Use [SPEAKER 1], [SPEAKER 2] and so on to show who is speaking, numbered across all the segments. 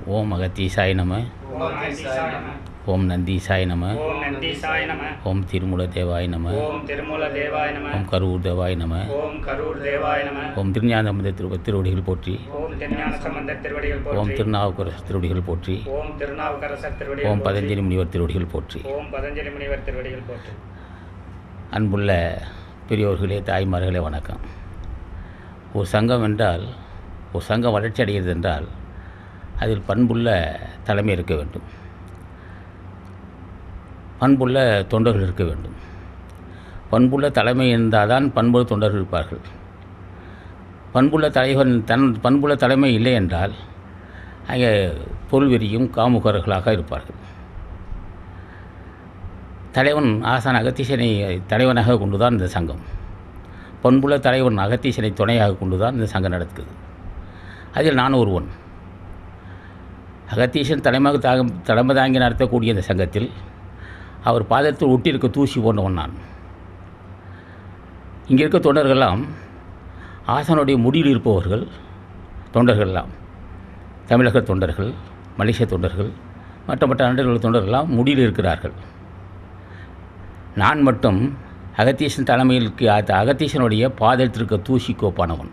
[SPEAKER 1] ஓம் அகத்தீசாய நம. ஓம் நந்தீசாய நம. ஓம் திருமூல தேவாய நம. ஓம் கரூர் தேவாய நம. ஓம் திருஞான சம்பந்த திருவடிகள் போற்றி. ஓம் திருநாவுக்கரசர் திருவடிகள் போற்றி. ஓம் பதஞ்சலி முனிவர் திருவடிகள் போற்றி. அன்புள்ள பெரியோர்களே, தாய்மார்களே, வணக்கம். ஒரு சங்கம் என்றால், ஒரு சங்கம் வளர்ச்சி அடைகிறது என்றால் அதில் பண்புள்ள தலைமை இருக்க வேண்டும், பண்புள்ள தொண்டர்கள் இருக்க வேண்டும். பண்புள்ள தலைமை இருந்தால் தான் பண்புள்ள தொண்டர்கள் இருப்பார்கள். பண்புள்ள தலைவன் பண்புள்ள தலைமை இல்லை என்றால் அங்கே பொருள்வெறியும் காமுகர்களாக இருப்பார்கள். தலைவன் ஆசான் அகத்தீசனை தலைவனாக கொண்டு தான் இந்த சங்கம், பண்புள்ள தலைவன் அகத்தீசனை துணையாக கொண்டு தான் இந்த சங்கம் நடக்குது. அதில் நான் ஒருவன். அகத்தீசன் தலைமை தாங்கி நடத்தக்கூடிய இந்த சங்கத்தில் அவர் பாதத்தில் ஒட்டியிருக்க தூசி போன்றவன் நான். இங்கே இருக்க தொண்டர்கள்லாம் ஆசானுடைய முடியில் இருப்பவர்கள். தொண்டர்கள்லாம் தமிழக தொண்டர்கள், மலேசிய தொண்டர்கள், மற்ற நாடுகள் தொண்டர்கள்லாம் முடியில் இருக்கிறார்கள். நான் மட்டும் அகத்தீசன் தலைமையில் அகத்தீசனுடைய பாதத்திற்கு தூசி கோப்பானவன்.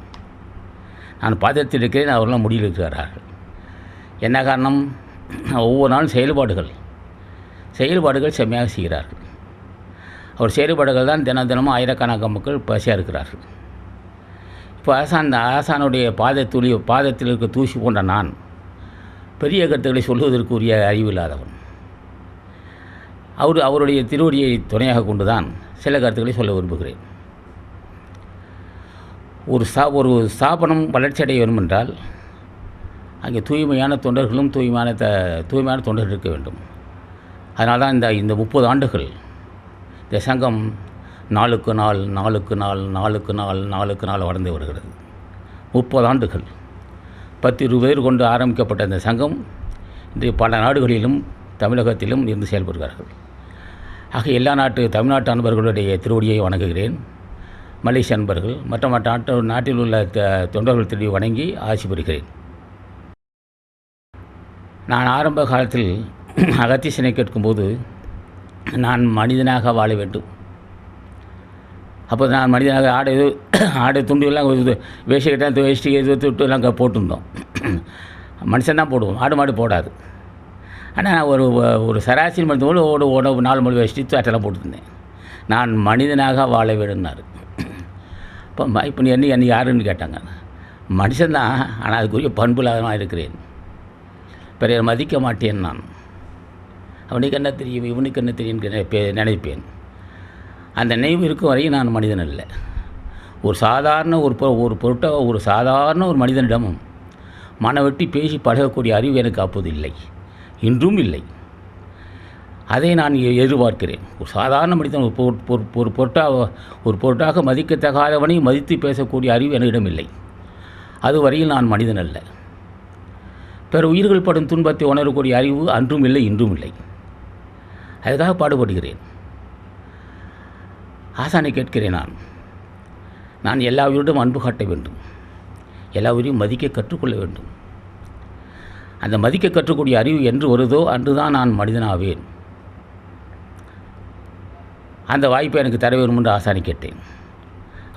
[SPEAKER 1] நான் பாதத்தில் இருக்கிறேன், அவர்களாம் முடியில் இருக்கிறார்கள். என்ன காரணம்? ஒவ்வொரு நாளும் செயல்பாடுகள் செம்மையாக செய்கிறார்கள். அவர் செயல்பாடுகள் தான் தினமும் ஆயிரக்கணக்கான மக்கள் பசியாக இருக்கிறார்கள். இப்போ ஆசானுடைய பாதத்தில் இருக்க தூசி போன்ற நான் பெரிய கருத்துக்களை சொல்வதற்குரிய அறிவில்லாதவன். அவருடைய திருவடியை துணையாக கொண்டு தான் சில கருத்துக்களை சொல்ல விரும்புகிறேன். ஒரு ஸ்தாபனம் வளர்ச்சி அடைய வேண்டும் என்றால் அங்கே தூய்மையான தொண்டர்களும் தூய்மையான தொண்டர்கள் இருக்க வேண்டும். அதனால் தான் இந்த 30 ஆண்டுகள் இந்த சங்கம் நாளுக்கு நாள் வளர்ந்து வருகிறது. 30 ஆண்டுகள் 10-20 பேர் கொண்டு ஆரம்பிக்கப்பட்ட இந்த சங்கம் இன்றைய பல நாடுகளிலும் தமிழகத்திலும் இருந்து செயல்படுகிறார்கள். ஆக எல்லா தமிழ்நாட்டு அன்பர்களுடைய திருவடியை வணங்குகிறேன். மலேசிய அன்பர்கள் மற்ற நாட்டில் உள்ள தொண்டர்கள் திருடி வணங்கி ஆசி பெறுகிறேன். நான் ஆரம்ப காலத்தில் அகத்தீசனை கேட்கும்போது நான் மனிதனாக வாழ வேண்டும். அப்போ நான் மனிதனாக ஆடை துண்டுகள்லாம் வேஷ்டிக்கிட்ட வேஷ்டி எல்லாம் போட்டிருந்தோம். மனுஷன் தான் போடுவோம், ஆடு மாடு போடாது. ஆனால் ஒரு சராசரி மனிதனோடு ஓட 4 மணி வேஷ்டி அட்டெல்லாம் போட்டுருந்தேன். நான் மனிதனாக வாழ வேணும்னாரு. இப்போ என்ன யாருன்னு கேட்டாங்க. மனுஷன்தான், ஆனால் அதுக்குரிய பண்புலாதமாக இருக்கிறேன். பிறர் மதிக்க மாட்டேன். நான் அவனுக்கு என்ன தெரியும், இவனுக்கு என்ன தெரியும் நினைப்பேன். அந்த நினைவு இருக்கும் வரையும் நான் மனிதன் அல்ல. ஒரு சாதாரண ஒரு சாதாரண ஒரு மனிதனிடமும் மனவெட்டி பேசி பழகக்கூடிய அறிவு எனக்கு அப்போது இல்லை, இன்றும் இல்லை. அதை நான் எதிர்பார்க்கிறேன். ஒரு சாதாரண மனிதன் ஒரு பொருட்டாக மதிக்கத்தகாதவனை மதித்து பேசக்கூடிய அறிவு என்னிடம் இல்லை. அதுவரையில் நான் மனிதன் அல்ல. பிற உயிர்கள் படும் துன்பத்தை உணரக்கூடிய அறிவு அன்றும் இல்லை, இன்றும் இல்லை. அதுக்காக பாடுபடுகிறேன். ஆசானை கேட்கிறேன். நான் எல்லா உயிரிடம் அன்பு காட்ட வேண்டும், எல்லா உயிரையும் மதிக்க கற்றுக்கொள்ள வேண்டும். அந்த மதிக்க கற்றுக்கூடிய அறிவு என்று வருதோ அன்று தான் நான் மனிதனாவேன். அந்த வாய்ப்பை எனக்கு தர வேண்டும் என்று ஆசானை கேட்டேன்.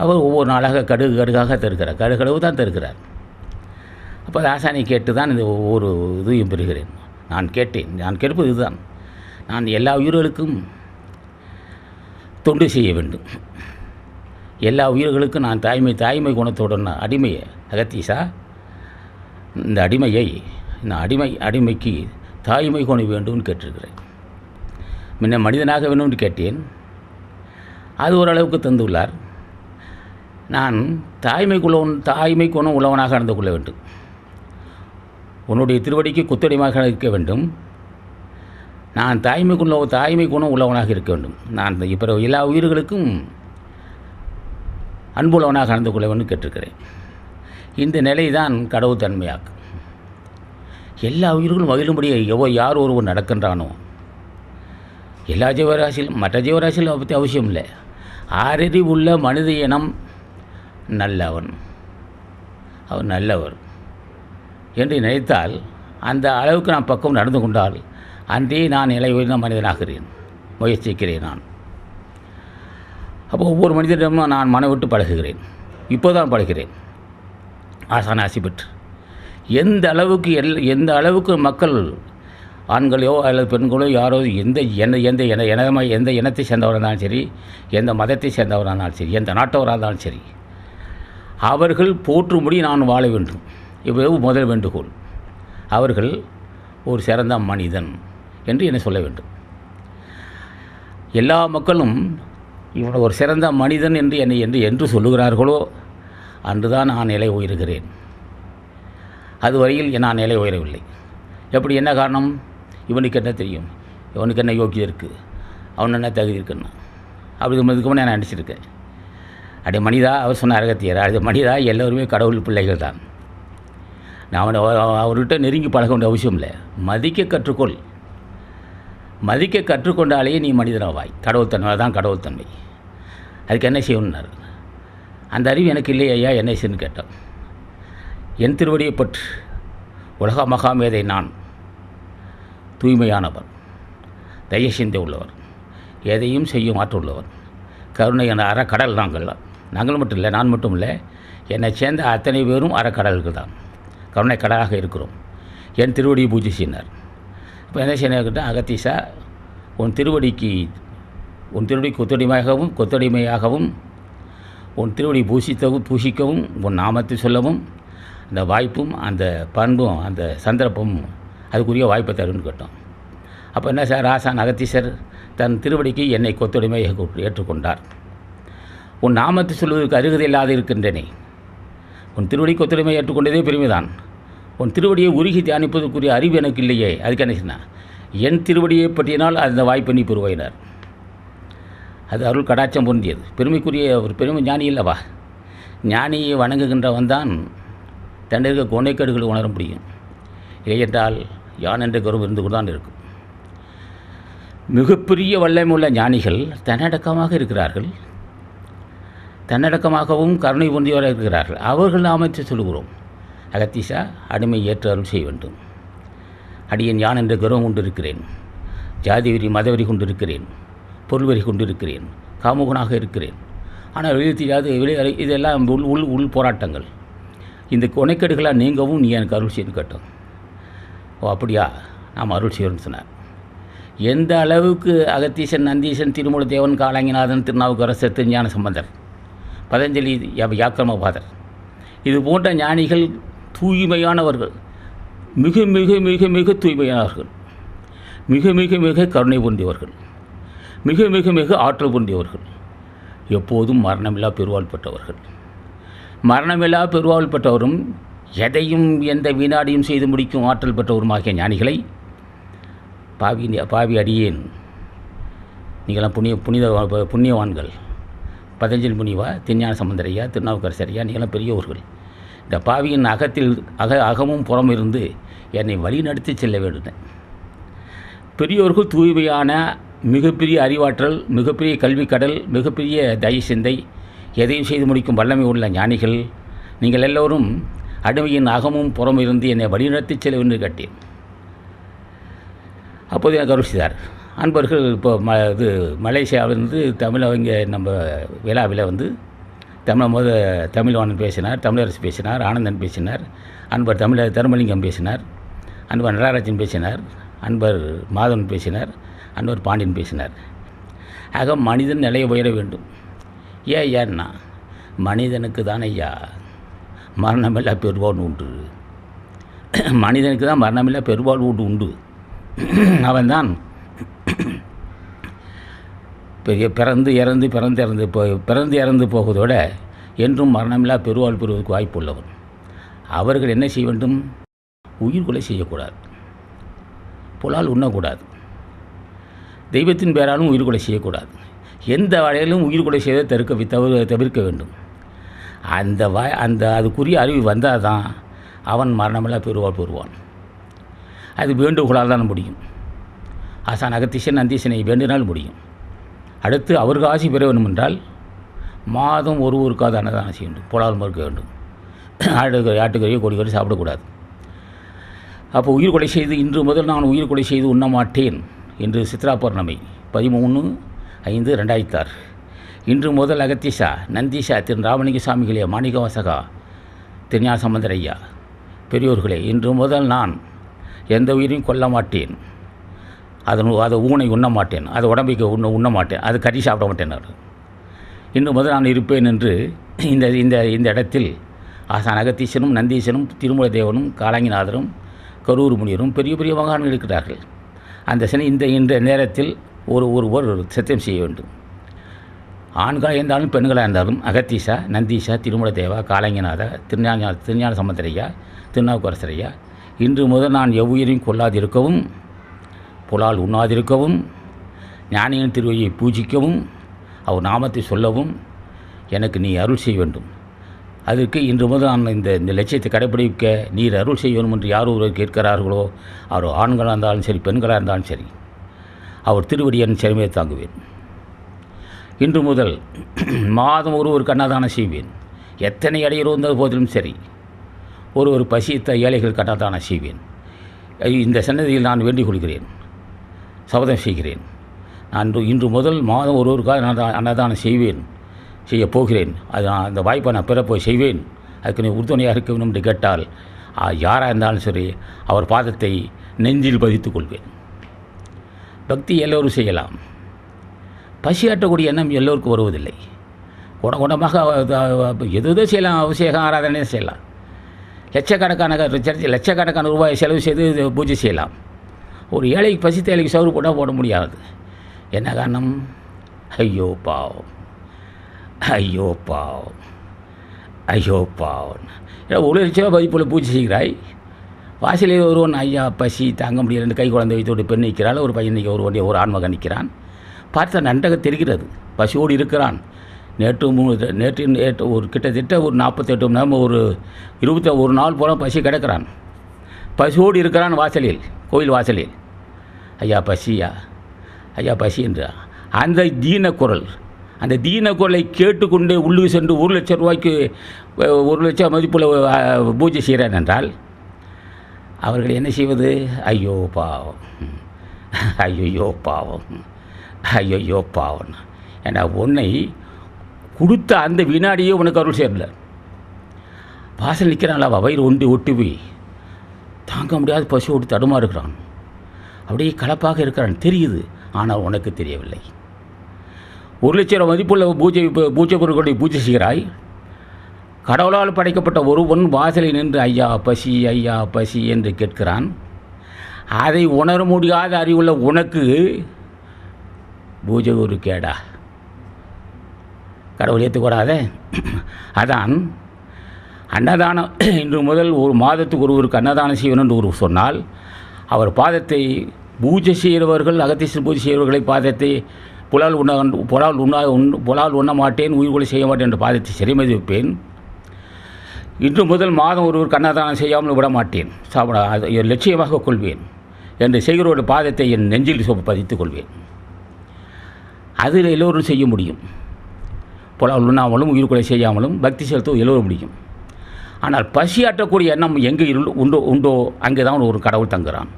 [SPEAKER 1] அவர் ஒவ்வொரு நாளாக கடுகாக தருகிறார், கடுகளவு தான் தருகிறார். அப்போ ஆசானை கேட்டு தான் இந்த ஒவ்வொரு இதையும் பெறுகிறேன். நான் கேட்பது இதுதான். நான் எல்லா உயிர்களுக்கும் தொண்டு செய்ய வேண்டும். எல்லா உயிர்களுக்கும் நான் தாய்மை குணத்துடன் அடிமையை அகத்தீசா, இந்த அடிமைக்கு தாய்மை குணம் வேண்டும்னு கேட்டிருக்கிறேன். முன்ன மனிதனாக வேணும்னு கேட்டேன். அது ஓரளவுக்கு தந்துள்ளார். நான் தாய்மை குணம் உள்ளவனாக நடந்து கொள்ள வேண்டும். உன்னுடைய திருவடிக்கு குத்தடிமாக இருக்க வேண்டும். நான் தாய்மை குணம் உள்ளவனாக இருக்க வேண்டும். நான் இப்போ எல்லா உயிர்களுக்கும் அன்புள்ளவனாக நடந்து கொள்ள வேண்டும் கேட்டிருக்கிறேன். இந்த நிலை தான் கடவுள் தன்மையாக்கும். எல்லா உயிர்களும் மகிழும்படி யார் ஒருவர் நடக்கின்றானோ, எல்லா ஜீவராசிலும் மற்ற ஜீவராசிலும் பற்றி அவசியம் இல்லை, அறிவுள்ள மனித இனம் நல்லவன், அவர் நல்லவர் என்று நினைத்தால் அந்த அளவுக்கு நான் பக்கம் நடந்து கொண்டால் அன்றே நான் நிலை உயர்ந்த மனிதனாகிறேன், முயற்சிக்கிறேன் நான். அப்போ ஒவ்வொரு மனிதனிடமும் நான் மனம் விட்டு பழகுகிறேன். இப்போதான் பழகிறேன் ஆசான ஆசி பெற்று. எந்த அளவுக்கு மக்கள் ஆண்களோ அல்லது பெண்களோ யாரோ எந்த இனத்தை சேர்ந்தவராக இருந்தாலும் சரி, எந்த மதத்தை சேர்ந்தவராக இருந்தாலும் சரி, எந்த நாட்டவராக இருந்தாலும் சரி, அவர்கள் போற்றும்படி நான் வாழ வேண்டும். இவ்வளவு முதல் வேண்டுகோள். அவர்கள் ஒரு சிறந்த மனிதன் என்று என்னை சொல்ல வேண்டும். எல்லா மக்களும் இவன் ஒரு சிறந்த மனிதன் என்று என்னை என்று சொல்லுகிறார்களோ அன்றுதான் நான் நிலை உயர்கிறேன். அதுவரையில் நான் நிலை உயரவில்லை. எப்படி? என்ன காரணம்? இவனுக்கு என்ன தெரியும், இவனுக்கு என்ன யோக்கியம் இருக்குது, அவன் என்ன தகுதி இருக்குன்னா அப்படி இதுக்கு முன்னே நான் நினச்சிருக்கேன். அப்படியே மனிதா, அவர் சொன்ன அகத்தியர், அது மனிதா எல்லோருமே கடவுள் பிள்ளைகள் தான். நான் அவர்கிட்ட நெருங்கி பழக வேண்டிய அவசியம் இல்லை. மதிக்க கற்றுக்கொள். மதிக்க கற்றுக்கொண்டாலே நீ மனிதனாவாய். கடவுள்தன்மை தான் கடவுள்தன்மை. அதுக்கு என்ன செய்யணுன்னார். அந்த அறிவு எனக்கு இல்லை ஐயா, என்ன செய்யணும்னு கேட்டான். என் திருவடியை பற்று. உலக மகாமேதை நான். தூய்மையானவர், தயசிந்தை உள்ளவர், எதையும் செய்யும் ஆற்றுள்ளவர், கருணை என அறக்கடல் நாங்கள் மட்டும் இல்லை, நான் மட்டும் இல்லை, என்னை சேர்ந்த அத்தனை பேரும் அறக்கடல்கள் தான், கருணை கடலாக இருக்கிறோம். என் திருவடியை பூஜை செய்யினார். இப்போ என்ன செய்யணும்? அகத்தீசா, உன் திருவடி கொத்தடிமையாகவும் உன் திருவடி பூசிக்கவும் உன் நாமத்தை சொல்லவும் அந்த வாய்ப்பும் அந்த பண்பும் அந்த சந்தர்ப்பமும் அதுக்குரிய வாய்ப்பை தருன்னு கேட்டோம். அப்போ என்ன சார், ஆசான் அகத்தீசர் தன் திருவடிக்கு என்னை கொத்தடிமையாக ஏற்றுக்கொண்டார். உன் நாமத்தை சொல்வதற்கு அருகதை இல்லாது இருக்கின்றனே, உன் திருவடி கொத்தடிமை ஏற்றுக்கொண்டதே பெருமைதான். உன் திருவடியை உருகி தியானிப்பதற்குரிய அறிவு எனக்கு இல்லையே, அதுக்கு என்ன சொன்னால் என் திருவடியை பற்றினால் அந்த வாய்ப்பை நீ பெறுவாயினார். அது அருள் கடாட்சம் பொருந்தியது. பெருமைக்குரிய ஒரு பெருமை ஞானி இல்லவா? ஞானியை வணங்குகின்றவன் தான் தண்டிருக்க கொனைக்கேடுகளை உணர முடியும். இல்லையென்றால் யான் என்ற கருவு இருந்து கொண்டு தான் இருக்கும். மிகப்பெரிய வல்லமையுள்ள ஞானிகள் தன்னடக்கமாக இருக்கிறார்கள், தன்னடக்கமாகவும் கருணை பொருந்தியவராக இருக்கிறார்கள். அவர்கள் நாமத்தை சொல்லுகிறோம். அகத்தீசா, அடிமை ஏற்று அருள் செய்ய வேண்டும். அடியேன் யான் என்ற கர்வம் கொண்டிருக்கிறேன், ஜாதி வெறி மதவெறி கொண்டிருக்கிறேன், பொருள்வெறி கொண்டிருக்கிறேன், காமுகனாக இருக்கிறேன். ஆனால் வெளியே தெரியாது, இதெல்லாம் உள் போராட்டங்கள். இந்த கொனைக்கேடுகளாக நீங்கவும் நீ எனக்கு அருள் செய்யணும் கேட்டோம். ஓ அப்படியா, நாம் அருள் செய்யணும்னு சொன்னார். எந்த அளவுக்கு அகத்தீசன், நந்தீசன், திருமூல தேவன், காலாங்கிநாதன், திருநாவுக்கரசர், திருஞான சம்பந்தர், பதஞ்சலி, யாக்கிரமபாதர், இது போன்ற ஞானிகள் தூய்மையானவர்கள், மிக மிக மிக மிக தூய்மையானவர்கள், மிக மிக மிக கருணை பொருந்தியவர்கள், மிக மிக மிக ஆற்றல் பொருந்தியவர்கள், எப்போதும் மரணமில்லா பெருவாழ் பெற்றவர்கள். மரணமில்லா பெருவாழ் பெற்றவரும் எதையும் எந்த வினாடியும் செய்து முடிக்கும் ஆற்றல் பெற்றவருமாகிய ஞானிகளை பாவி அடியேன், நீங்களாம் புண்ணியவான்கள், பதஞ்சலி முனிவா, திருஞான சம்பந்தரையா, திருநாவுக்கரசரையா, நீங்களாம் பெரியவர்கள். இந்த பாவியின் அகமும் புறம் இருந்து என்னை வழி நடத்தி செல்ல வேண்டும். பெரியவர்கள் தூய்மையான மிகப்பெரிய அறிவாற்றல், மிகப்பெரிய கல்விக்கடல், மிகப்பெரிய தயசிந்தை, எதையும் செய்து முடிக்கும் வல்லமை உள்ள ஞானிகள், நீங்கள் எல்லோரும் அடிமையின் அகமும் புறம் இருந்து என்னை வழிநடத்தி செல்ல வேண்டும் கேட்டேன். அப்போது எனக்கு அருள் செய்தார். அன்பர்கள் இப்போ மலேசியாவிலிருந்து இங்கே நம்ம விழாவில் தமிழ்வாணன் பேசினார், தமிழரசு பேசினார், ஆனந்தன் பேசினார், அன்பர் தர்மலிங்கம் பேசினார், அன்பர் நடராஜன் பேசினார், அன்பர் மாதவன் பேசினார், அன்பர் பாண்டியன் பேசினார். ஆக மனிதன் நிலையை உயர வேண்டும். ஏன்னா மனிதனுக்கு தான் ஐயா மரணமில்லா பெருவாழ்வு உண்டு. மனிதனுக்கு தான் மரணமில்லா பெருவாழ்வு உண்டு. அவன்தான் பெரிய பிறந்து இறந்து போவதோட என்றும் மரணமில்லா பெருவாழ்வு பெறுவதற்கு வாய்ப்பு உள்ளவன். அவர்கள் என்ன செய்ய வேண்டும்? உயிர்கொலை செய்யக்கூடாது, புலால் உண்ணக்கூடாது, தெய்வத்தின் பேராலும் உயிர்கொலை செய்யக்கூடாது, எந்த வகையிலும் உயிர்கொலை செய்வதை தவிர்க்க வேண்டும். அந்த அதுக்குரிய அறிவு வந்தால் தான் அவன் மரணமில்லா பெருவாழ் பெறுவான். அது வேண்டுகோளால் தான் முடியும். ஆசான் அகத்தீசன், நந்தீசனை வேண்டினால் முடியும். அடுத்து அவருக்கு ஆசி பெற வேண்டும் என்றால் மாதம் ஒருவருக்காவது அன்னதானம் செய்ய வேண்டும், புலால் மறுக்க வேண்டும், ஆட்டுக்கறியோ கோழிக்கறியோ சாப்பிடக்கூடாது. அப்போ உயிர் கொலை செய்து இன்று முதல் நான் உயிர் கொலை செய்து உண்ண மாட்டேன் என்று சித்ரா பௌர்ணமி 13/5/2006. இன்று முதல் அகத்தீசா, நந்தீசா, திரு ராமலிங்க சாமிகளே, மாணிக்கவாசகா, திருஞான சம்பந்தர் ஐயா, பெரியோர்களே, இன்று முதல் நான் எந்த உயிரையும் கொல்ல மாட்டேன், அதை ஊனை உண்ண மாட்டேன், அது உடம்புக்கு உண்ண மாட்டேன், அது கறி சாப்பிட மாட்டேன். இன்று முதல் நான் இருப்பேன் என்று இந்த இந்த இந்த இடத்தில் ஆசான் அகத்தீசனும், நந்தீசனும், திருமூல தேவனும், காலாங்கிநாதரும், கரூர் முனிவரும் பெரிய பெரிய மகான்கள் இருக்கிறார்கள். அந்த சனி இந்த நேரத்தில் ஒருவர் சத்தியம் செய்ய வேண்டும். ஆண்களாக இருந்தாலும் பெண்களாக இருந்தாலும் அகத்தீசா, நந்தீசா, திருமூல தேவா, காலாங்கிநாதா, திருஞான சம்பந்தரையா, திருநாவுக்கரசரையா, இன்று முதல் நான் எவ்வுயிரையும் கொள்ளாதிருக்கவும், புலால் உண்ணாதிருக்கவும், ஞானியின் திருவையை பூஜிக்கவும், அவர் நாமத்தை சொல்லவும் எனக்கு நீ அருள் செய்ய வேண்டும். அதற்கு இன்று முதல் நான் இந்த லட்சியத்தை கடைப்பிடிக்க நீர் அருள் செய்ய வேண்டும் என்று யார் ஒருவர் கேட்கிறார்களோ, அவர் ஆண்களாக இருந்தாலும் சரி, பெண்களாக இருந்தாலும் சரி, அவர் திருவடியின் சிறுமையை தாங்குவேன். இன்று முதல் மாதம் ஒருவருக்கு அன்னதானம் செய்வேன். எத்தனை இடையூறு வந்த போதிலும் சரி, ஒரு பசித்த ஏழைகளுக்கு அன்னதானம் செய்வேன். இந்த சன்னதியில் நான் வேண்டிக் கொள்கிறேன், சபதம் செய்கிறேன். நான் இன்று முதல் மாதம் ஒருவருக்காக அன்னதானம் செய்யப் போகிறேன். அது அந்த வாய்ப்பை நான் பெறப்போய் செய்வேன். அதுக்கு நீ உறுதுணையாக இருக்க வேண்டும் என்று கேட்டால் யாராக இருந்தாலும் சரி, அவர் பாதத்தை நெஞ்சில் பதித்துக் கொள்வேன். பக்தி எல்லோரும் செய்யலாம். பசியாற்றக்கூடிய எண்ணம் எல்லோருக்கும் வருவதில்லை. குணமாக எதோ செய்யலாம், அபிஷேகம் ஆராதனை செய்யலாம். லட்சக்கணக்கான ரூபாயை செலவு செய்து பூஜை செய்யலாம். ஒரு ஏழைக்கு பசித்த ஏழைக்கு சவுறு போட முடியாது. என்ன காரணம்? ஐயோ பாவம், ஐயோ பாவம், ஐயோ பாவம். ஒரு லட்சம் மதிப்புள்ள பூஜை செய்கிறாய். வாசலில் ஒருவன் ஐயா பசி தாங்க முடியல, கை குழந்தை வைத்து ஒரு பெண் நிற்கிறாள், ஒரு பையன் ஒரு ஆண்மகன் நிற்கிறான். பார்த்தா நன்றாக தெரிகிறது, பசியோடு இருக்கிறான். நேற்று ஒரு கிட்டத்தட்ட ஒரு 48 மணி நேரம், ஒரு 21 நாள் போல பசி கிடக்கிறான். பசியோடு இருக்கிறான் வாசலில், கோயில் வாசலில். ஐயா பசியா, ஐயா பசி என்றா அந்த தீன குரலை கேட்டுக்கொண்டே உள்ளே சென்று 1 லட்சம் ரூபாய்க்கு 1 லட்சம் மதிப்புள்ள பூஜை செய்கிறான் என்றால் அவர்கள் என்ன செய்வது? ஐயோ பாவம், ஐயோ பாவம், ஐயோ பாவம். ஏன்னா உன்னை கொடுத்த அந்த வினாடியே உனக்கு அருள் சேரல. வாசல் நிற்கிறான்ல, வயிறு ஒட்டி போய் தாங்க முடியாத பசியோடு தடுமாறுகிறான். அப்படியே கலப்பாக இருக்கிறான், தெரியுது. ஆனால் உனக்கு தெரியவில்லை. 1 லட்சம் மதிப்புள்ள பூஜை பொருட்களை பூஜை செய்கிறாய். கடவுளால் படைக்கப்பட்ட ஒருவன் வாசலில் நின்று ஐயா பசி, ஐயா பசி என்று கேட்கிறான். அதை உணர முடியாத அறிவுள்ள உனக்கு பூஜை ஒரு கேடா? கடவுள் ஏற்றுக்கூடாத. அதான் அன்னதானம் இன்று முதல் ஒரு மாதத்துக்கு ஒருவருக்கு அன்னதானம் செய்யணும் என்று ஒரு சொன்னால், அவர் பாதத்தை பூஜை செய்கிறவர்கள், அகத்தீசன் பூஜை செய்கிறவர்களை பாதத்தை புலால் உண்ண மாட்டேன், உயிர் கொலை செய்ய மாட்டேன் என்ற பாதத்தை சிறைமதி வைப்பேன். இன்று முதல் மாதம் ஒருவருக்கு அன்னதானம் செய்யாமல் விட மாட்டேன், லட்சியமாக கொள்வேன் என்று செய்கிறவருடைய பாதத்தை என் நெஞ்சில் பதித்துக் கொள்வேன். அதில் எல்லோரும் செய்ய முடியும். புலால் உண்ணாமலும் உயிர் கொலை செய்யாமலும் பக்தி செலுத்த எல்லோரும் முடியும். ஆனால் பசியாற்றக்கூடிய எண்ணம் எங்கே உண்டோ அங்கே தான் ஒரு கடவுள் தங்குகிறான்.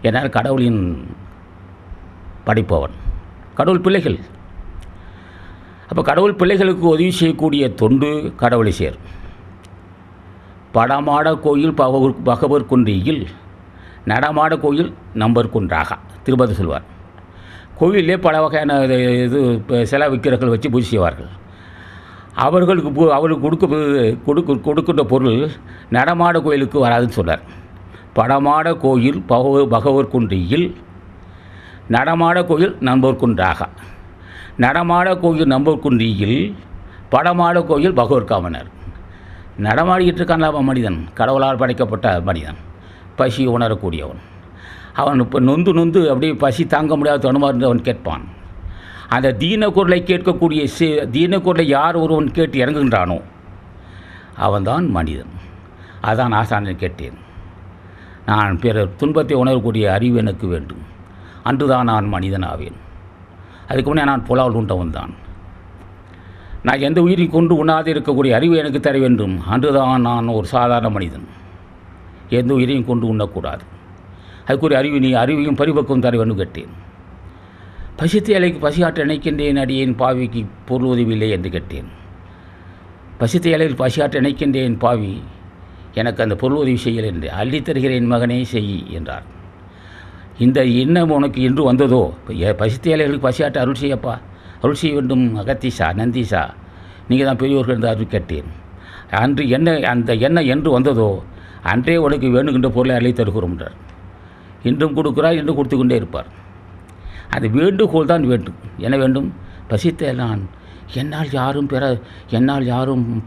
[SPEAKER 1] ஏன்னால் கடவுளின் படைப்பவன், கடவுள் பிள்ளைகள். அப்போ கடவுள் பிள்ளைகளுக்கு உதவி செய்யக்கூடிய தொண்டு கடவுளை சேரும். படமாட கோயில் பகவர் குன்றியில், நடமாட கோயில் நம்பர் குன்றாக திருப்பதி சொல்வார். கோயிலே பல வகையான இது சில விக்கிரகங்கள் வச்சு பூஜை செய்வார்கள். அவர்களுக்கு கொடுக்கின்ற பொருள் நடமாட கோயிலுக்கு வராதுன்னு சொன்னார். படமாட கோயில் பகவர் குன்றியில், நடமாட கோயில் நம்பர் குன்றாக. நடமாட கோயில் நம்பர் குன்றியில், படமாட கோயில் பகவர் காமனர். நடமாடிக்கிட்டு இருக்கான் மனிதன், கடவுளால் படைக்கப்பட்ட மனிதன், பசி உணரக்கூடியவன். அவன் இப்போ நொந்து அப்படியே பசி தாங்க முடியாத தடுமாறு அவன் கேட்பான். அந்த தீன குரலை கேட்கக்கூடிய தீன குரலை யார் ஒருவன் கேட்டு இறங்குகின்றானோ அவன்தான் மனிதன். அதான் ஆசானை கேட்டேன். நான் பிறர் துன்பத்தை உணரக்கூடிய அறிவு எனக்கு வேண்டும், அன்றுதான் நான் மனிதன் ஆவேன். அதுக்கு முன்னே நான் புலால் உண்டவன் தான். நான் எந்த உயிரை கொண்டு உண்ணாது இருக்கக்கூடிய அறிவு எனக்கு தர வேண்டும், அன்றுதான் நான் ஒரு சாதாரண மனிதன் எந்த உயிரையும் கொண்டு உண்ணக்கூடாது. அதுக்குரிய அறிவையும் பரிபக்குவம் தர வேண்டும் கேட்டேன். பசித்த ஏழைக்கு பசியாற்ற நினைக்கின்றேன், அடியேன் பாவிக்கு பொருள் உதவியில்லை என்று கேட்டேன். பசித்த ஏழையில் பசியாற்ற நினைக்கின்றேன் பாவி, எனக்கு அந்த பொருள் உதவி செய்யலை என்று அள்ளித்தருகிறேன் மகனே செய் என்றார். இந்த எண்ணம் உனக்கு என்று வந்ததோ, பசித்த ஏழைகளுக்கு பசியாற்ற அருள் செய்யப்பா, அருள் செய்ய வேண்டும் அகத்தீசா, நந்தீசா, நீங்கள் தான் பெரியவர்கள் என்று அருள் கேட்டேன். அன்று அந்த எண்ணம் என்று வந்ததோ அன்றே உனக்கு வேணுகின்ற பொருளை அள்ளி தருகிறோம் என்றார். இன்றும் கொடுக்கிறார், இன்றும் கொடுத்து கொண்டே இருப்பார். அது வேண்டுகோள் தான் வேண்டும். என்ன வேண்டும்? பசித்த நான் என்னால் யாரும்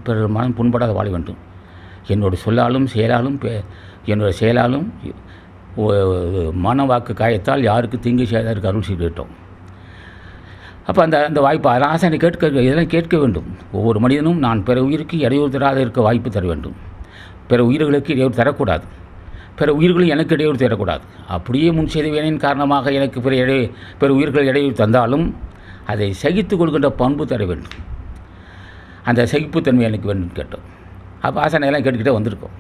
[SPEAKER 1] பிறர் மனம் புண்படாத வாழ வேண்டும். என்னோட சொல்லாலும் செயலாலும் என்னோட செயலாலும் மன வாக்கு காயத்தால் யாருக்கு தீங்கு செய்தாருக்கு அருள் செய்துவிட்டோம். அப்போ அந்த வாய்ப்பு ஆசானை இதெல்லாம் கேட்க வேண்டும். ஒவ்வொரு மனிதனும் நான் பிற உயிருக்கு இடையூறு தராத இருக்க வாய்ப்பு தர வேண்டும். பிற உயிர்களுக்கு இடையூறு தரக்கூடாது, பிற உயிர்களும் எனக்கு இடையூறு தரக்கூடாது. அப்படியே முன் செய்த வேணின் காரணமாக எனக்கு பிற உயிர்கள் இடையூறு தந்தாலும் அதை சகித்து கொள்கின்ற பண்பு தர வேண்டும். அந்த சகிப்புத்தன்மை எனக்கு வேண்டும் கேட்டோம். அப்போ ஆசனையெல்லாம் கேட்டுக்கிட்டே வந்திருக்கோம்.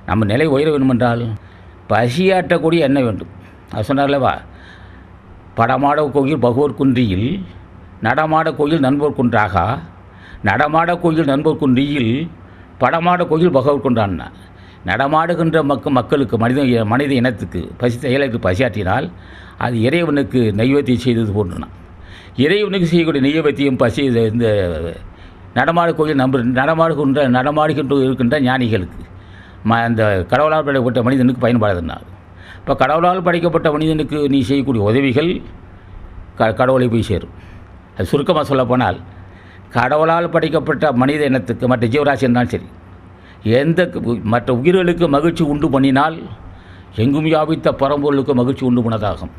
[SPEAKER 1] நம்ம நிலை உயர வேண்டுமென்றால் பசியாற்றக்கூடிய எண்ணம் வேண்டும். அது சொன்னார்லவா, படமாட கோயில் பகவோர் குன்றியில் நடமாட கோயில் நண்போர் குன்றாகா, நடமாட கோயில் நண்போர் குன்றியில் படமாட கோயில் பகவோர் குன்றான்னா. நடமாடுகின்ற மக்களுக்கு மனித இனத்துக்கு பசித்த ஏழைக்கு பசியாற்றினால் அது இறைவனுக்கு நைவேத்தியம் செய்தது போன்றுனா. இறைவனுக்கு செய்யக்கூடிய நெய்வேத்தியம் இந்த நடமாட கோயில் நடமாடுகின்ற இருக்கின்ற ஞானிகளுக்கு அந்த கடவுளால் படைக்கப்பட்ட மனிதனுக்கு பயன்பாடுதுன்னா. இப்போ கடவுளால் படைக்கப்பட்ட மனிதனுக்கு நீ செய்யக்கூடிய உதவிகள் கடவுளை போய் சேரும். அது சுருக்கமாக சொல்லப்போனால், கடவுளால் படைக்கப்பட்ட மனித இனத்துக்கு மற்ற ஜீவராசி இருந்தாலும் சரி, மற்ற உயிர்களுக்கு மகிழ்ச்சி உண்டு பண்ணினால் எங்கும் வியாபித்த பரம்பொருளுக்கு மகிழ்ச்சி உண்டு பண்ணதாகும்.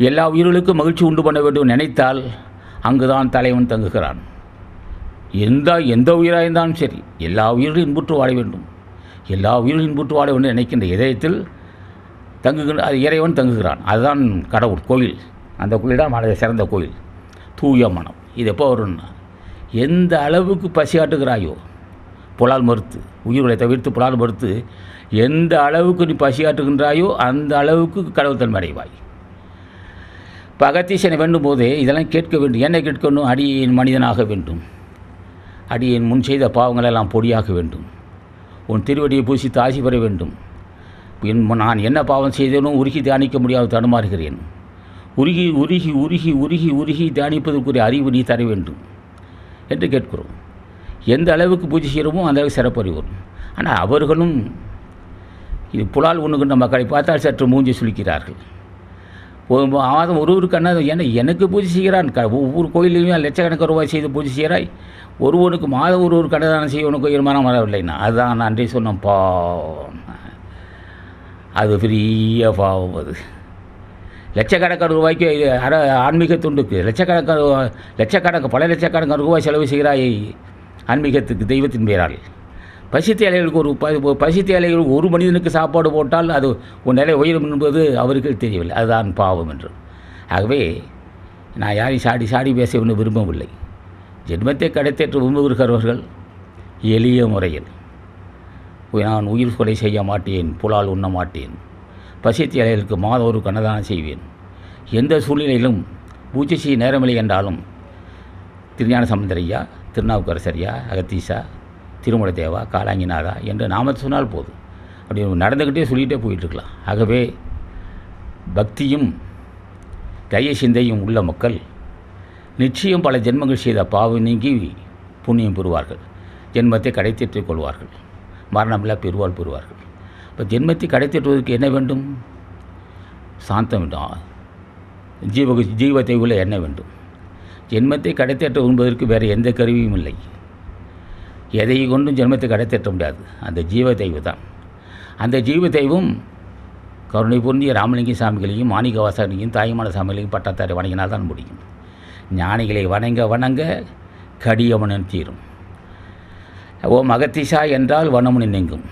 [SPEAKER 1] எல்லா உயிர்களுக்கும் மகிழ்ச்சி உண்டு பண்ண வேண்டும் நினைத்தால் அங்குதான் தலைவன் தங்குகிறான். எந்த உயிராக இருந்தாலும் சரி, எல்லா உயிர்களும் இன்புற்று வாழ வேண்டும், எல்லா உயிர்களும் இன்புற்று வாழ வேண்டும் நினைக்கின்ற இதயத்தில் அது இறைவன் தங்குகிறான். அதுதான் கடவுள் கோயில். அந்த கோயில் தான் சிறந்த கோயில், தூய மனம். இது எப்போ வரும்னா, எந்த அளவுக்கு பசியாட்டுகிறாயோ புலால் மறுத்து, உயிர்களை தவிர்த்து புலால் மறுத்து எந்த அளவுக்கு நீ பசியாற்றுகின்றாயோ அந்த அளவுக்கு கடவுள் தன்மை அடைவாய். இப்போ அகத்தீசனை வேண்டும் போதே இதெல்லாம் கேட்க வேண்டும். என்ன கேட்கணும்? அடியேன் மனிதனாக வேண்டும், அடியேன் முன் செய்த பாவங்களெல்லாம் பொடியாக வேண்டும், உன் திருவடியை பூசித்து ஆசி பெற வேண்டும். நான் என்ன பாவம் செய்தேனும் உருகி தியானிக்க முடியாது, தடுமாறுகிறேன். உருகி உருகி உருகி உருகி உருகி தியானிப்பதற்குரிய அறிவு நீ தர வேண்டும் என்று கேட்கிறோம். எந்த அளவுக்கு பூஜை செய்கிறோமோ அந்த அளவுக்கு சிறப்பறிவு வரும். ஆனால் அவர்களும் இது புலால் உண்ணுகின்ற மக்களை பார்த்தால் சற்று மூஞ்சி சுளிக்கிறார்கள். மாதம் ஒரு கண்ணா எனக்கு பூஜை செய்கிறான், ஒவ்வொரு கோயிலையும் லட்சக்கணக்கான ரூபாய் செய்து பூஜை செய்கிறாய், ஒருவனுக்கு மாதம் ஒரு கண்ணதானம் செய்ய உனக்கு உயர்மானம் வரவில்லைன்னா அதுதான் நான் அன்றே சொன்னேன். பாவம், அது பெரிய பாவம். அது லட்சக்கணக்கான ரூபாய்க்கு ஆன்மீக துண்டுக்கு பல லட்சக்கணக்கான ரூபாய் செலவு செய்கிறாய் ஆன்மீகத்துக்கு, தெய்வத்தின் பெயரால். பசித்த ஏழைகளுக்கு ஒரு மனிதனுக்கு சாப்பாடு போட்டால் அது ஒரு நிலை உயரும் என்பது அவருக்கு தெரியவில்லை. அதுதான் பாவம் என்று. ஆகவே நான் யாரையும் சாடி பேச ஒன்று விரும்பவில்லை. ஜென்மத்தை கிடைத்தேற்று விரும்புகிறவர்கள் எளிய முறையில், நான் உயிர் கொலை செய்ய மாட்டேன், புலால் உண்ண மாட்டேன், பசித்த ஏழைகளுக்கு மாதம் ஒரு கண்ணதானம் செய்வேன், எந்த சூழ்நிலையிலும் பூஜை செய்ய நேரமில்லை என்றாலும் திருஞான சம்பந்தரையா, திருநாவுக்கரசரியா, அகத்தீசா, திருமலை தேவா, காலாங்கிநாதா என்று நாம சொன்னால் போதும். அப்படி நடந்துக்கிட்டே சொல்லிகிட்டே போயிட்டுருக்கலாம். ஆகவே பக்தியும் தய சிந்தையும் உள்ள மக்கள் நிச்சயம் பல ஜென்மங்கள் செய்த பாவம் நீங்கி புண்ணியம் பெறுவார்கள், ஜென்மத்தை கடைத்தேற்றிக் கொள்வார்கள், மரணமில்லா பெருவாள் பெறுவார்கள். இப்போ ஜென்மத்தை கடைத்தேற்றுவதற்கு என்ன வேண்டும்? சாந்தம் வேண்டும், ஜீவத்தை உள்ள என்ன வேண்டும். ஜென்மத்தை கடைத்தேற்ற விரும்புவதற்கு வேறு எந்த கருவியும் இல்லை. எதை கொண்டும் ஜென்மத்தை கடைத்தேற்ற முடியாது. அந்த ஜீவதெய்வு தான். அந்த ஜீவதெய்வம் கருணை பொருந்திய ராமலிங்க சாமிகளையும் மாணிக்க வாசகனையும் தாய்மான சாமிகளையும் பட்டத்தாரை வணங்கினால் தான் முடியும். ஞானிகளை வணங்க கடியமனன் தீரும். ஓம் அகத்தீசா என்றால் வனமுனி நீங்கும்.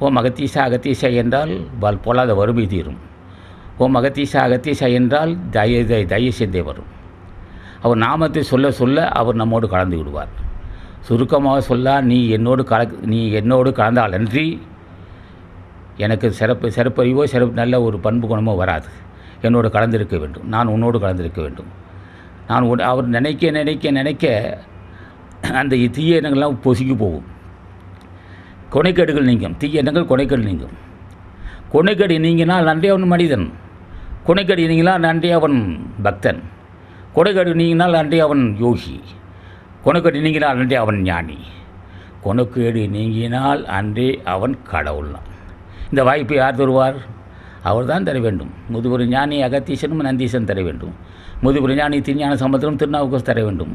[SPEAKER 1] ஓம் அகத்தீசா என்றால் பொல்லாத வறுமை தீரும். ஓம் அகத்தீசா என்றால் தய சிந்தை வரும். அவர் நாமத்தை சொல்ல அவர் நம்மோடு கலந்து விடுவார். சுருக்கமாக சொல்ல, நீ என்னோடு கலந்தால் அன்றி எனக்கு சிறப்பறிவோ நல்ல ஒரு பண்பு குணமோ வராது. என்னோடு கலந்திருக்க வேண்டும், நான் உன்னோடு கலந்திருக்க வேண்டும். நான் அவர் நினைக்க அந்த தீய எண்ணங்கள்லாம் பொசுங்கி போகும். கொனைக்கேடுகள் நீங்கும். தீய எண்ணங்கள் கொனைக்கேடு நீங்கும். கொனைக்கேடு நீங்கினால் நன்றி அவன் மனிதன். கொனைக்கேடு நீங்கினால் நன்றி அவன் பக்தன். கொனைக்கேடு நீங்கினால் நன்றி அவன் யோகி. கொனைக்கேடு நீங்கினால் நன்றி அவன் ஞானி. கொனைக்கேடு நீங்கினால் அன்றே அவன் கடவுள்தான். இந்த வாய்ப்பை யார் தருவார்? அவர் தான் தர வேண்டும். முதுபெரும் ஞானி அகத்தீசனும் நந்தீசன் தர வேண்டும். முதுபெரும் ஞானி திருஞான சம்பந்தனும் திருநாவுக்கரசர் தர வேண்டும்.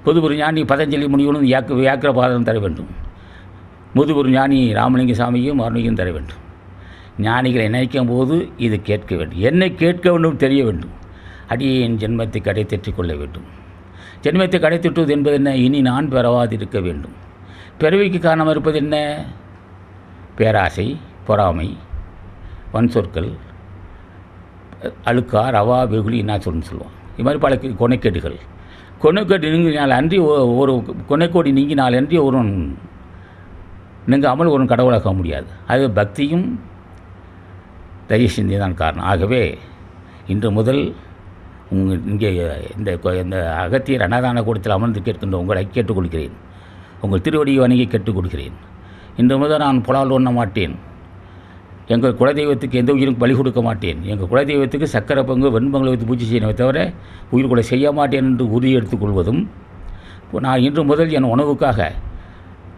[SPEAKER 1] முதுபெரும் ஞானி பதஞ்சலி முனிவனும் வியாக்கிரபாதனும் தர வேண்டும். முதுபெரும் ஞானி ராமலிங்க சாமியும் அருணியும் தர வேண்டும். ஞானிகளை நினைக்கும் போது இது கேட்க வேண்டும். என்னை கேட்க வேண்டும், தெரிய வேண்டும். அடியேன் ஜென்மத்தை கடை தெற்றிக் கொள்ள வேண்டும். ஜென்மத்தை கடை திட்டுவது என்பது என்ன? இனி நான் பெறவாதிருக்க வேண்டும். பிறவிக்கு காரணமாக இருப்பது என்ன? பேராசை, பொறாமை, வன் சொற்கள், அழுக்கா, ரவா, வெகுளி என்ன சொல்லுவோம். இது மாதிரி பல கொனைக்கேடுகள். கொனைக்கேடு நீங்கினால் அன்றி ஒரு கொனைக்கோடி நீங்கினால் அன்றி ஒருவன் நீங்காமல் ஒரு கடவுளாக முடியாது. அது பக்தியும் தயவு சிந்தி தான் காரணம். ஆகவே இன்று முதல் இங்கே இந்த அகத்தியர் அன்னதான கூடத்தில் அமர்ந்து கேட்கின்ற உங்களை கேட்டுக்கொள்கிறேன். உங்கள் திருவடியை வணங்கி கேட்டுக்கொள்கிறேன். இன்று முதல் நான் புலால் உண்ண மாட்டேன். எங்கள் குலதெய்வத்துக்கு எந்த உயிரும் பலி கொடுக்க மாட்டேன். எங்கள் குலதெய்வத்துக்கு சக்கரை பங்கு வெண்பங்களை வைத்து பூஜை செய்யணுமே தவிர உயிர் கூட செய்ய மாட்டேன் என்று உறுதி எடுத்துக்கொள்வதும், நான் இன்று முதல் என் உணவுக்காக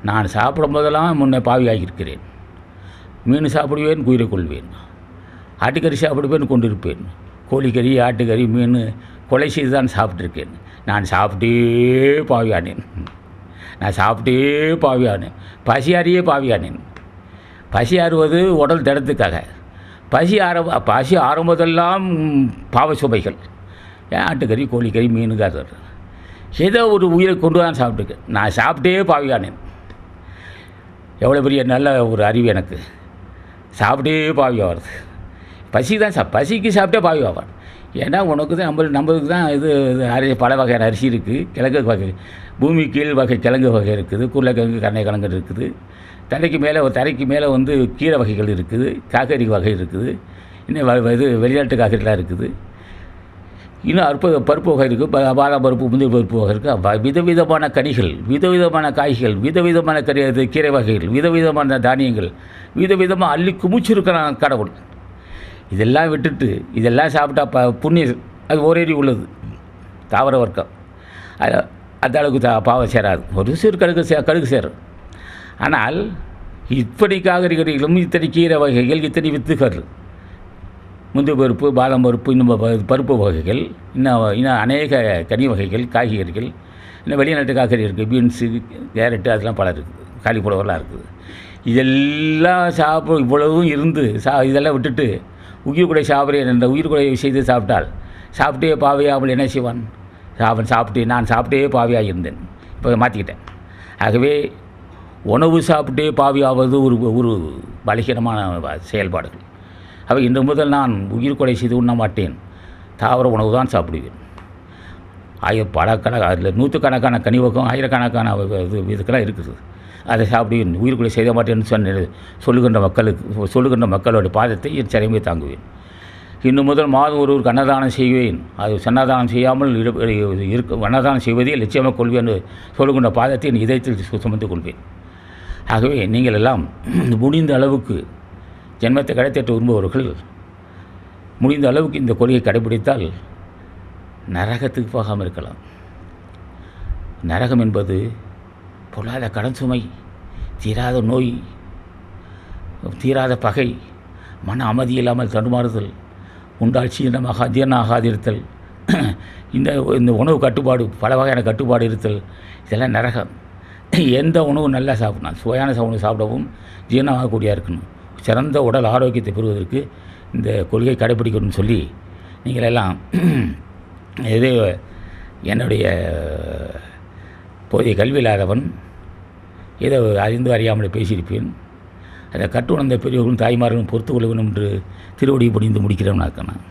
[SPEAKER 1] நான் சாப்பிடும் போதெல்லாம் முன்னே பாவியாகியிருக்கிறேன். மீன் சாப்பிடுவேன், உயிரை கொள்வேன். ஆட்டுக்கறி சாப்பிடுவேன், கொண்டிருப்பேன். கோழிக்கறி, ஆட்டுக்கறி, மீன் கொலை செய்து தான் சாப்பிட்ருக்கேன். நான் சாப்பிட்டே பாவியானேன். பசியாரியே பாவியானேன். பசி ஆறுவது உடல் திடத்துக்காக. பசி ஆறும்போதெல்லாம் பாவ சுவைகள். ஆட்டுக்கறி, கோழிக்கறி, மீனுக்காக ஏதோ ஒரு உயிரை கொண்டு தான் சாப்பிட்டுருக்கேன். நான் சாப்பிட்டே பாவியானேன். எவ்வளோ பெரிய நல்ல ஒரு அறிவு எனக்கு. சாப்பிட்டே பாவி ஆகிறது. பசி தான் பசிக்கு சாப்பிட்டே பாவி ஆவார். ஏன்னா உனக்கு தான் நம்மளுக்கு தான் இது பல வகையான அரிசி இருக்குது. கிழங்கு வகை, பூமி கீழ் வகை கிழங்கு வகை இருக்குது. உருளைக்கிழங்கு, கருணைக்கிழங்கு இருக்குது. தரைக்கு மேலே கீரை வகைகள் இருக்குது. காய்கறி வகை இருக்குது. இன்னும் இது வெளிநாட்டு காய்கறிலாம் இருக்குது. இன்னும் பருப்பு வகை இருக்குது. பாதாம் பருப்பு, முந்திரி பருப்பு வகை இருக்குது. விதவிதமான கனிகள், விதவிதமான காய்கள், விதவிதமான கீரை வகைகள், விதவிதமான தானியங்கள், விதவிதமாக அள்ளி குமிச்சிருக்கிறான் கடவுள். இதெல்லாம் விட்டுட்டு இதெல்லாம் சாப்பிட்டா புண்ணியம் அது ஒரேடி உள்ளது. தாவர வர்க்கம் அந்த அளவுக்கு பாவம் சேராது. ஒரு சிறு கடுகு சேரும். ஆனால் இப்படி காய்கறிகளும், இத்தனை கீரை வகைகள், இத்தனை வித்துகள், முந்திரி பருப்பு, பாதாம் பருப்பு, இன்னும் பருப்பு வகைகள், இன்னும் அநேக கனி வகைகள், காய்கறிகள், இன்னும் வெளிநாட்டு காய்கறி இருக்குது. பீன்ஸு, கேரட்டு, அதெல்லாம் பல இருக்குது. காலிஃப்ளவர்லாம் இருக்குது. இதெல்லாம் இவ்வளவும் இருந்து இதெல்லாம் விட்டுட்டு உயிர் கூட சாப்பிட்றேன் என்ற உயிர் கூட செய்து சாப்பிட்டே பாவியாமல் என்ன செய்வான்? நான் சாப்பிட்டே பாவியாக இருந்தேன். இப்போ மாற்றிக்கிட்டேன். ஆகவே உணவு சாப்பிட்டே பாவியாவது ஒரு பலகீனமான செயல்பாடுகள். அவை இன்று முதல் நான் உயிர் கொலை செய்து உண்ண மாட்டேன். தாவர உணவு தான் சாப்பிடுவேன். அதில் நூற்றுக்கணக்கான கனிவகம், ஆயிரக்கணக்கான இதுக்கெல்லாம் இருக்குது. அதை சாப்பிடுவேன். உயிர் கொலை செய்ய மாட்டேன்னு சொல்லுகின்ற மக்களுடைய பாதத்தை என் சிறைமை தாங்குவேன். இன்னும் முதல் மாதம் ஒருவருக்கு அன்னதானம் செய்வேன். அது சன்னதானம் செய்யாமல் அன்னதானம் செய்வதே லட்சியமாக கொள்வேன் என்று சொல்லுகின்ற பாதத்தை என் இதயத்தில் சுமந்து கொள்வேன். ஆகவே நீங்கள் எல்லாம் முடிந்த அளவுக்கு ஜென்மத்தை கடைத்தேற்ற விரும்புபவர்கள் முடிந்த அளவுக்கு இந்த கொள்கையை கடைபிடித்தால் நரகத்துக்கு போகாமல் இருக்கலாம். நரகம் என்பது பொல்லாத கடன் சுமை, தீராத நோய், தீராத பகை, மன அமைதி இல்லாமல் தடுமாறுதல், உண்டால் ஜீரணம் ஆகாதிருத்தல், இந்த உணவு கட்டுப்பாடு, பல வகையான கட்டுப்பாடு இருத்தல், இதெல்லாம் நரகம். எந்த உணவு நல்லா சாப்பிடணும், சுவையான உணவு சாப்பிடவும் ஜீரணமாகக்கூடியா இருக்கணும். சிறந்த உடல் ஆரோக்கியத்தை பெறுவதற்கு இந்த கொள்கை கடைப்பிடிக்கணும்னு சொல்லி நீங்கள் எல்லாம் என்னுடைய போதிய கல்வி இல்லாதவன், ஏதோ அறிந்து அறியாமல் பேசியிருப்பேன். அதை கற்றுணர்ந்த பெரியவர்களும் தாய்மார்களும் பொறுத்து கொள்ள வேண்டும் என்று திருவடி படிந்து முடிக்கிறவனாக்க நான்.